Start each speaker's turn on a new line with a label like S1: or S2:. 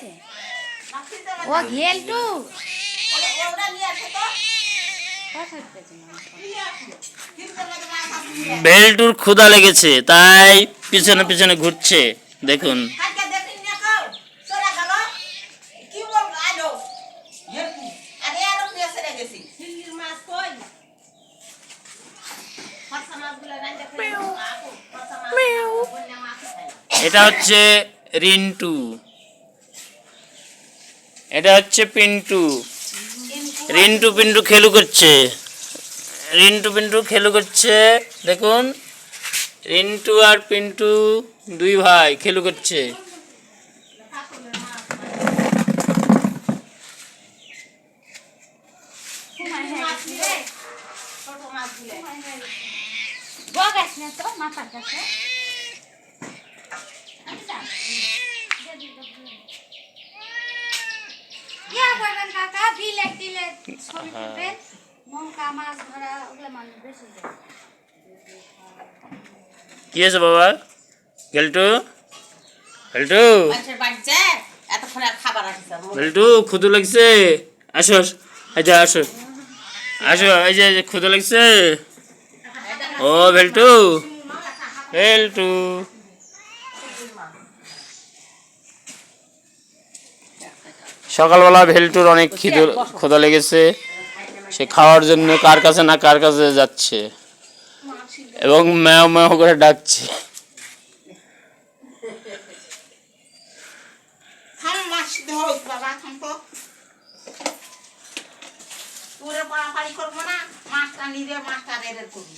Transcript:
S1: আছে ও ঘেলটু
S2: ভেলটুর ক্ষুধা লেগেছে তাই পিছনে পিছনে ঘুরছে দেখুন। এটা হচ্ছে রিন্টু, এটা হচ্ছে পিন্টু। রিন্টু পিন্টু খেলু করছে, রিন্টু পিন্টু খেলু করছে দেখুন। রিন্টু আর পিন্টু দুই ভাই খেলু করছে। কি আছে বাবা? গেলটু গেলটু গেলটু ক্ষুধা লাগছে, আসো এই যে আসো আসো, এই যে ক্ষুধা লাগছে। ও ভেলটু ভেলটু সকালবেলা ভেলটুর অনেক ক্ষুধা লেগেছে, সে খাওয়ার জন্য কার কাছে না কার কাছে যাচ্ছে এবং ম্যাও ম্যাও করে ডাকছে।
S3: তোরে পড়াপাড়ি করবো না, মাছটা নিজে মাছটা রেডি করবি।